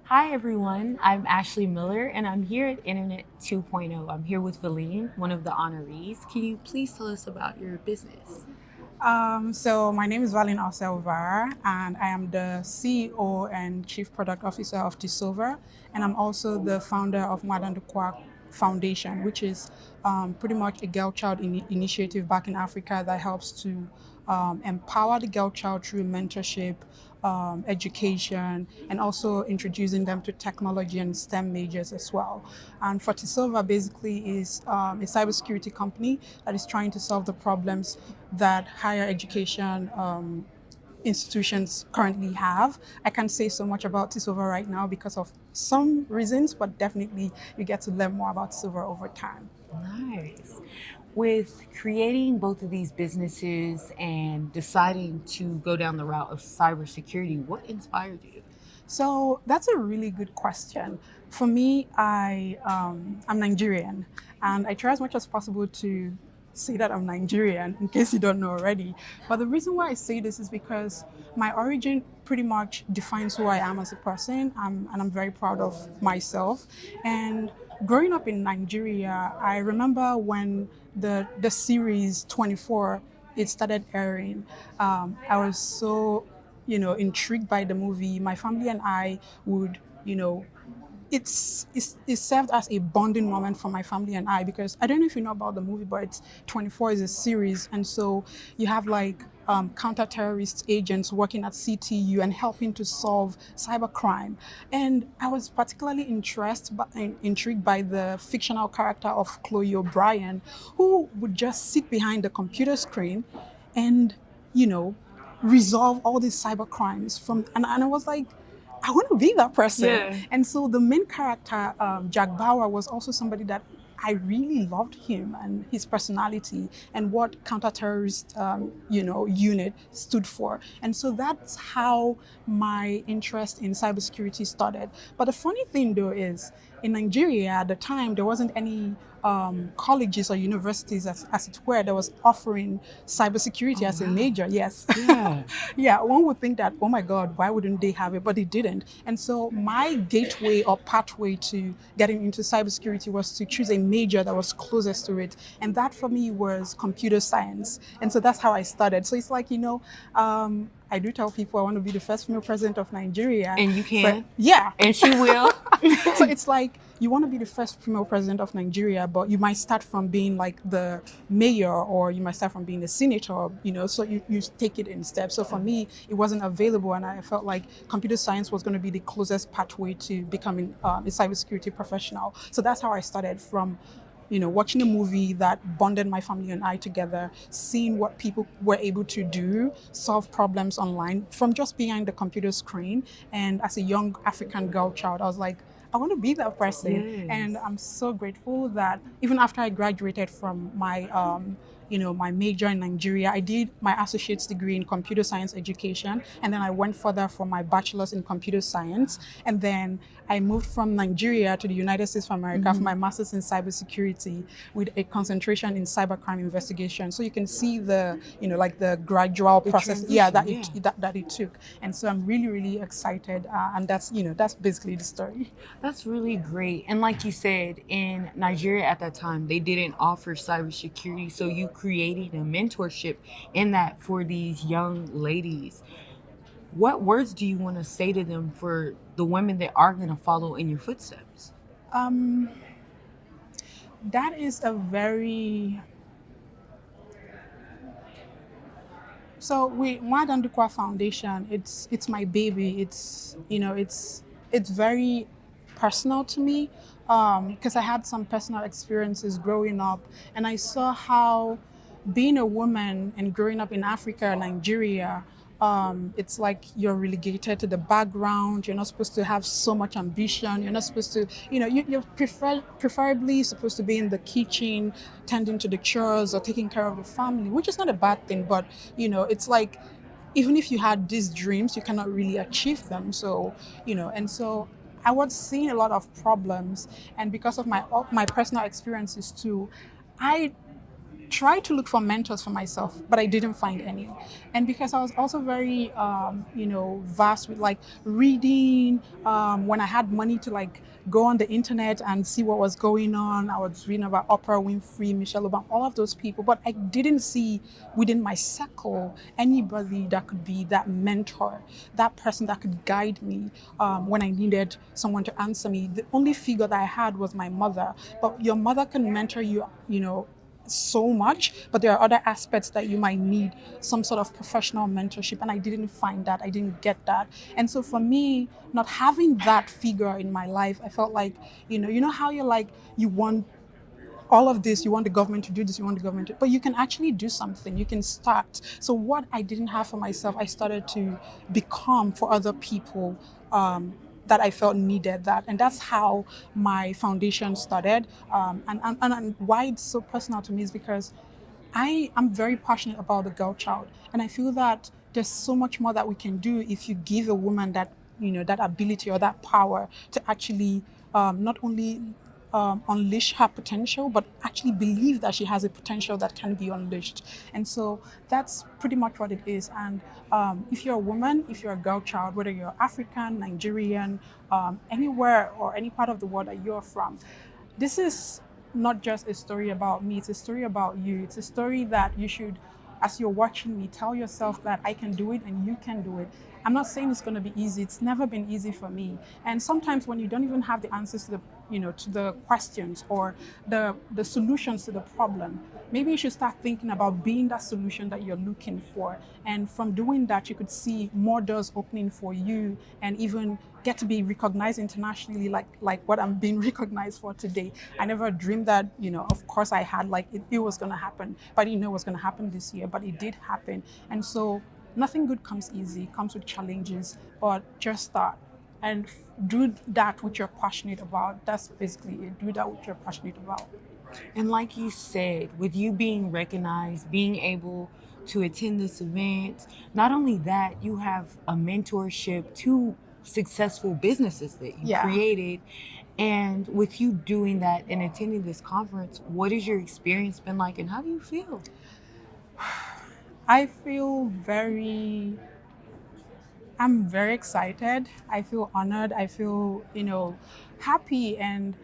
Hi everyone, I'm Ashley Miller and I'm here at Internet 2.0. I'm here with Valeen, one of the honorees. Can you please tell us about your business? So my name is Valeen Oseh, and I am the CEO and Chief Product Officer of Tisova, and I'm also the founder of Nwada Ndokwa Foundation, which is pretty much a girl child initiative back in Africa that helps to empower the girl child through mentorship, education, and also introducing them to technology and STEM majors as well. And Fortisova basically is a cybersecurity company that is trying to solve the problems that higher education institutions currently have. I can't say so much about Tisova right now because of some reasons, but definitely you get to learn more about Tisova over time. Nice. With creating both of these businesses and deciding to go down the route of cybersecurity, what inspired you? So that's a really good question. For me, I'm Nigerian, and I try as much as possible to say that I'm Nigerian in case you don't know already. But the reason why I say this is because my origin pretty much defines who I am as a person, and I'm very proud of myself. And growing up in Nigeria, I remember when the series 24 it started airing. I was so intrigued by the movie. My family and I would, it served as a bonding moment for my family and I because I don't know if you know about the movie, but it's 24 is a series, and so you have like counter-terrorist agents working at CTU and helping to solve cybercrime. And I was particularly intrigued by the fictional character of Chloe O'Brien, who would just sit behind the computer screen and you know resolve all these cyber crimes and I was like, I want to be that person. Yeah. And so the main character, Jack Bauer, was also somebody that I really loved him and his personality and what counterterrorist, unit stood for. And so that's how my interest in cybersecurity started. But the funny thing, though, is in Nigeria at the time there wasn't any colleges or universities, as it were, that was offering cybersecurity Oh, as a wow. major. Yes. Yeah. Yeah, one would think that, oh my God, why wouldn't they have it? But they didn't. And so my gateway or pathway to getting into cybersecurity was to choose a major that was closest to it. And that for me was computer science. And so that's how I started. So it's like, I do tell people I want to be the first female president of Nigeria. And you So can. yeah. And she will. So it's like you want to be the first female president of Nigeria, but you might start from being like the mayor or you might start from being the senator, so you take it in steps. So for me, it wasn't available. And I felt like computer science was going to be the closest pathway to becoming a cybersecurity professional. So that's how I started from watching a movie that bonded my family and I together, seeing what people were able to do, solve problems online from just behind the computer screen. And as a young African girl child, I was like, I want to be that person. And Yes. I'm so grateful that even after I graduated from my major in Nigeria, I did my associate's degree in computer science education. And then I went further for my bachelor's in computer science. And then I moved from Nigeria to the United States of America for my master's in cybersecurity with a concentration in cybercrime investigation. So you can see like the gradual The process, yeah, transition, yeah. that it took. And so I'm really, really excited. And that's basically the story. That's really great. And like you said, in Nigeria at that time, they didn't offer cybersecurity. So you created a mentorship in that for these young ladies. What words do you want to say to them for the women that are going to follow in your footsteps? That is a very So with Nwada Ndokwa Foundation, it's my baby. It's very personal to me because I had some personal experiences growing up, and I saw how being a woman and growing up in Africa, Nigeria, it's like you're relegated to the background. You're not supposed to have so much ambition. You're not supposed to, preferably supposed to be in the kitchen, tending to the chores or taking care of the family, which is not a bad thing. But, it's like, even if you had these dreams, you cannot really achieve them. So, and so I was seeing a lot of problems. And because of my personal experiences too, I tried to look for mentors for myself, but I didn't find any. And because I was also very, vast with like reading, when I had money to like go on the internet and see what was going on, I was reading about Oprah Winfrey, Michelle Obama, all of those people, but I didn't see within my circle anybody that could be that mentor, that person that could guide me when I needed someone to answer me. The only figure that I had was my mother, but your mother can mentor you, so much, but there are other aspects that you might need some sort of professional mentorship, and I didn't find that. I didn't get that. And so for me, not having that figure in my life, I felt like, you know how you're like, you want all of this, you want the government to do this, you want the government to, but you can actually do something, you can start. So what I didn't have for myself, I started to become for other people, that I felt needed that. And that's how my foundation started. And why it's so personal to me is because I am very passionate about the girl child. And I feel that there's so much more that we can do if you give a woman that, that ability or that power to actually not only unleash her potential, but actually believe that she has a potential that can be unleashed. And so that's pretty much what it is. And if you're a woman, if you're a girl child, whether you're African, Nigerian, anywhere or any part of the world that you're from, this is not just a story about me, it's a story about you. It's a story that you should, as you're watching me, tell yourself that I can do it and you can do it. I'm not saying it's going to be easy. It's never been easy for me. And sometimes when you don't even have the answers to the questions or the solutions to the problem, maybe you should start thinking about being that solution that you're looking for. And from doing that, you could see more doors opening for you and even get to be recognized internationally, like what I'm being recognized for today. I never dreamed that, of course I had, like it was going to happen, but I didn't know it was going to happen this year, but it did happen. And so nothing good comes easy, it comes with challenges, but just start and do that which you're passionate about. That's basically it. Do that which you're passionate about. And like you said, with you being recognized, being able to attend this event, not only that, you have a mentorship to successful businesses that you Yeah. created. And with you doing that and attending this conference, what has your experience been like and how do you feel? I feel I'm very excited. I feel honored. I feel, happy. And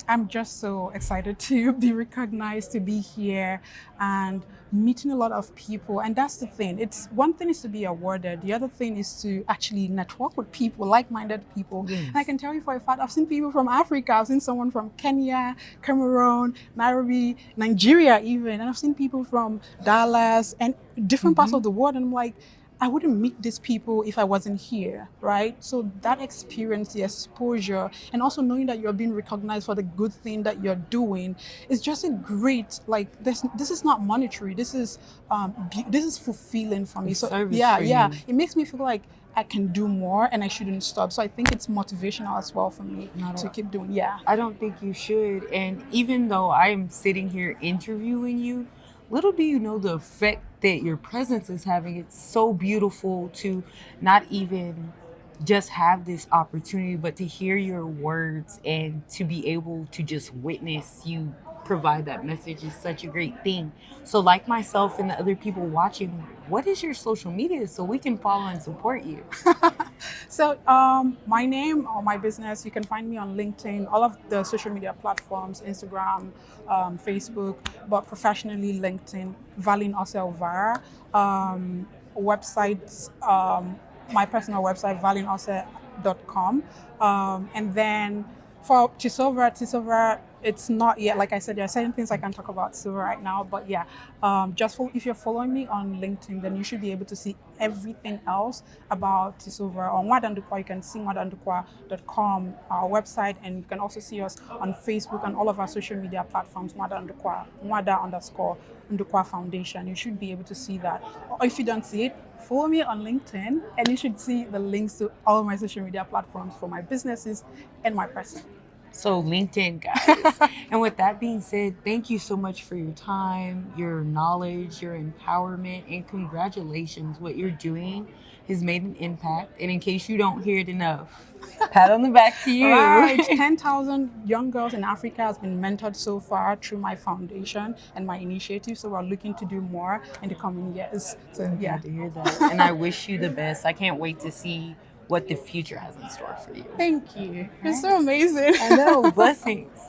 I'm just so excited to be recognized, to be here and meeting a lot of people. And that's the thing. It's one thing is to be awarded. The other thing is to actually network with people, like-minded people. Yes. And I can tell you for a fact, I've seen people from Africa. I've seen someone from Kenya, Cameroon, Nairobi, Nigeria even. And I've seen people from Dallas and different parts of the world. And I'm like, I wouldn't meet these people if I wasn't here, right? So that experience, the exposure, and also knowing that you're being recognized for the good thing that you're doing is just a great, like, this is not monetary. This is fulfilling for me. It's So service yeah, for yeah, you. it makes me feel like I can do more and I shouldn't stop. So I think it's motivational as well for me to keep doing. Yeah. I don't think you should. And even though I am sitting here interviewing you, little do you know the effect that your presence is having. It's so beautiful to not even just have this opportunity, but to hear your words and to be able to just witness you provide that message is such a great thing. So, like myself and the other people watching, what is your social media so we can follow and support you? So my name or my business, you can find me on LinkedIn, all of the social media platforms, Instagram, Facebook, but professionally LinkedIn, Valeen Oseh. Websites, my personal website, valeenoseh.com. And then for Tisova, it's not yet, like I said, there are certain things I can't talk about Tisova right now, but yeah, if you're following me on LinkedIn, then you should be able to see everything else about Tisova. On Nwada Ndokwa, you can see nwadandokwa.com, our website, and you can also see us on Facebook and all of our social media platforms, Nwada_Ndokwa Foundation. You should be able to see that. Or if you don't see it, follow me on LinkedIn, and you should see the links to all of my social media platforms for my businesses and my person. So LinkedIn, guys. And with that being said, thank you so much for your time, your knowledge, your empowerment, and congratulations. What you're doing has made an impact. And in case you don't hear it enough, pat on the back to you. Right, 10,000 young girls in Africa has been mentored so far through my foundation and my initiative. So we're looking to do more in the coming years. So I'm yeah. glad to hear that. And I wish you the best. I can't wait to see what the future has in store for you. Thank you. You're Right? so amazing. I know. Blessings.